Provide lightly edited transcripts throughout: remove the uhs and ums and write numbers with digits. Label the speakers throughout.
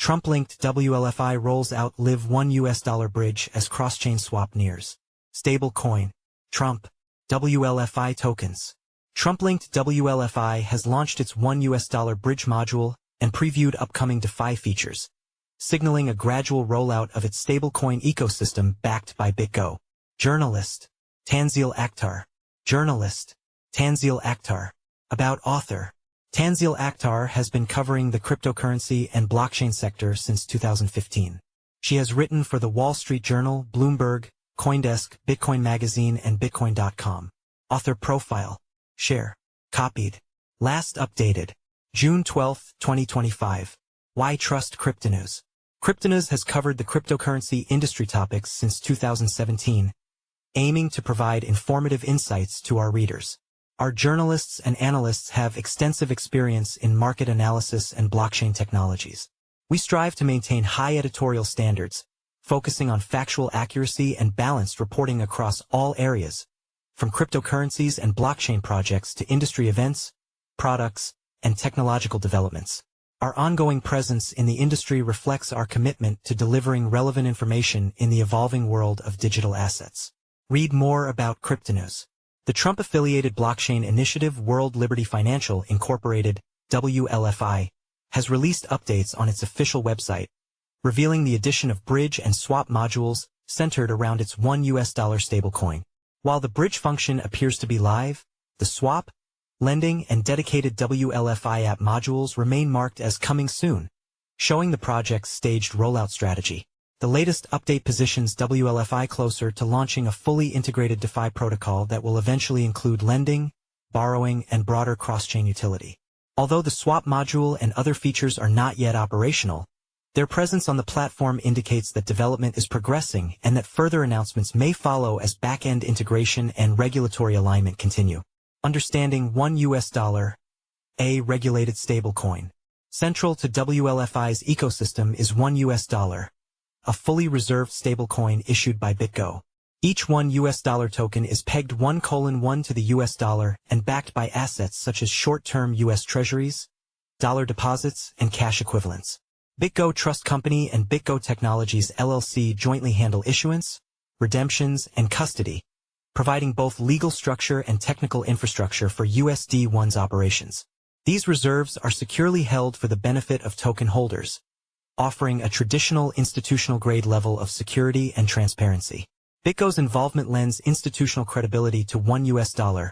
Speaker 1: Trump-linked WLFI rolls out LIV1 USD Bridge as cross-chain swap nears. Stablecoin. Trump. WLFI Tokens. Trump-linked WLFI has launched its $1 Bridge module and previewed upcoming DeFi features, signaling a gradual rollout of its stablecoin ecosystem backed by BitGo. Journalist. Tanzeel Akhtar. Journalist. Tanzeel Akhtar. About author. Tanzeel Akhtar has been covering the cryptocurrency and blockchain sector since 2015. She has written for the Wall Street Journal, Bloomberg, CoinDesk, Bitcoin Magazine, and Bitcoin.com. Author profile. Share. Copied. Last updated. June 12, 2025. Why Trust Cryptonews? Cryptonews has covered the cryptocurrency industry topics since 2017, aiming to provide informative insights to our readers. Our journalists and analysts have extensive experience in market analysis and blockchain technologies. We strive to maintain high editorial standards, focusing on factual accuracy and balanced reporting across all areas, from cryptocurrencies and blockchain projects to industry events, products, and technological developments. Our ongoing presence in the industry reflects our commitment to delivering relevant information in the evolving world of digital assets. Read more about Cryptonews. The Trump-affiliated blockchain initiative World Liberty Financial Incorporated, WLFI, has released updates on its official website, revealing the addition of bridge and swap modules centered around its $1 stablecoin. While the bridge function appears to be live, the swap, lending, and dedicated WLFI app modules remain marked as coming soon, showing the project's staged rollout strategy. The latest update positions WLFI closer to launching a fully integrated DeFi protocol that will eventually include lending, borrowing, and broader cross-chain utility. Although the swap module and other features are not yet operational, their presence on the platform indicates that development is progressing and that further announcements may follow as back-end integration and regulatory alignment continue. Understanding $1, a regulated stablecoin. Central to WLFI's ecosystem is $1, a fully reserved stablecoin issued by BitGo. Each $1 token is pegged 1:1 to the US dollar and backed by assets such as short-term US treasuries, dollar deposits, and cash equivalents. BitGo Trust Company and BitGo Technologies LLC jointly handle issuance, redemptions, and custody, providing both legal structure and technical infrastructure for USD1's operations. These reserves are securely held for the benefit of token holders, offering a traditional institutional-grade level of security and transparency. BitGo's involvement lends institutional credibility to $1,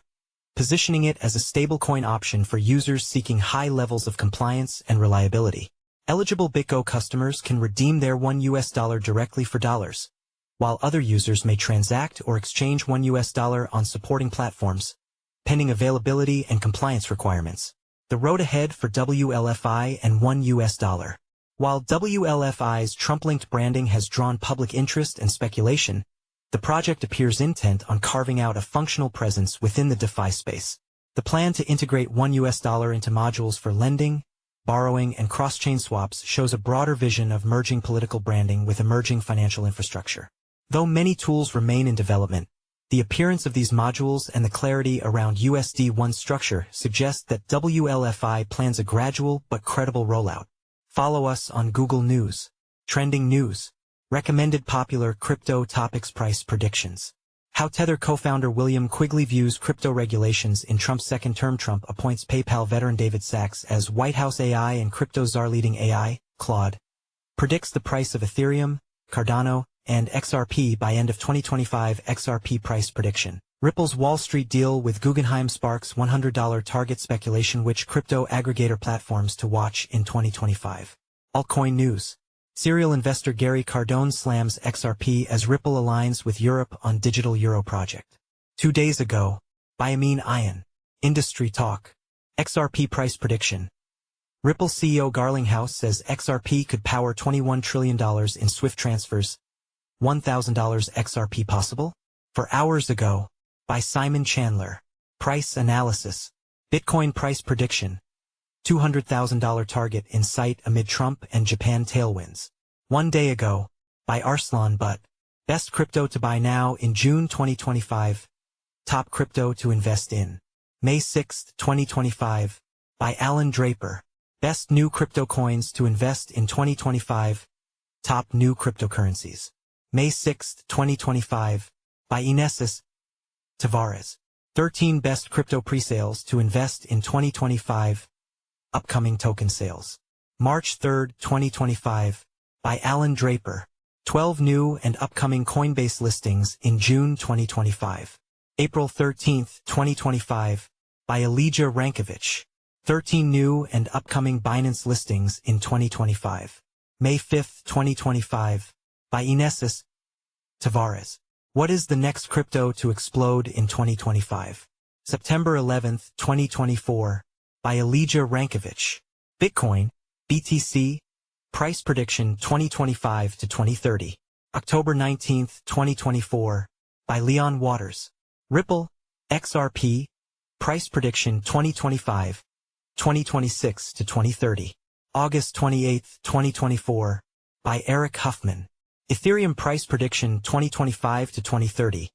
Speaker 1: positioning it as a stablecoin option for users seeking high levels of compliance and reliability. Eligible BitGo customers can redeem their $1 directly for dollars, while other users may transact or exchange $1 on supporting platforms, pending availability and compliance requirements. The road ahead for WLFI and $1. While WLFI's Trump-linked branding has drawn public interest and speculation, the project appears intent on carving out a functional presence within the DeFi space. The plan to integrate $1 into modules for lending, borrowing, and cross-chain swaps shows a broader vision of merging political branding with emerging financial infrastructure. Though many tools remain in development, the appearance of these modules and the clarity around USD1 structure suggest that WLFI plans a gradual but credible rollout. Follow us on Google News. Trending news. Recommended popular crypto topics price predictions. How Tether co-founder William Quigley views crypto regulations in Trump's second term. Trump appoints PayPal veteran David Sachs as White House AI and crypto czar. Leading AI, Claude, predicts the price of Ethereum, Cardano, and XRP by end of 2025. XRP price prediction. Ripple's Wall Street deal with Guggenheim sparks $100 target speculation. Which crypto aggregator platforms to watch in 2025? Altcoin news. Serial investor Gary Cardone slams XRP as Ripple aligns with Europe on digital euro project. 2 days ago, by Amin Ayan. Industry talk. XRP price prediction. Ripple CEO Garlinghouse says XRP could power $21 trillion in SWIFT transfers. $1,000 XRP possible? For hours ago, by Simon Chandler. Price analysis. Bitcoin price prediction. $200,000 target in sight amid Trump and Japan tailwinds. 1 day ago, by Arslan Butt. Best crypto to buy now in June 2025. Top crypto to invest in. May 6, 2025, by Alan Draper. Best new crypto coins to invest in 2025. Top new cryptocurrencies. May 6, 2025. By Inesis Tavares. 13 best crypto presales to invest in 2025. Upcoming token sales. March 3, 2025. By Alan Draper. 12 new and upcoming Coinbase listings in June 2025. April 13, 2025. By Elijah Rankovich. 13 new and upcoming Binance listings in 2025. May 5, 2025. By Inesis Tavares. What is the next crypto to explode in 2025? September 11, 2024. By Elijah Rankovich. Bitcoin, BTC, price prediction 2025 to 2030. October 19, 2024. By Leon Waters. Ripple, XRP, price prediction 2025, 2026 to 2030. August 28, 2024. By Eric Huffman. Ethereum price prediction 2025 to 2030.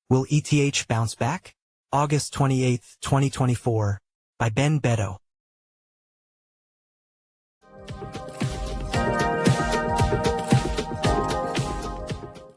Speaker 1: Will ETH bounce back? August 28, 2024. By Ben Beto.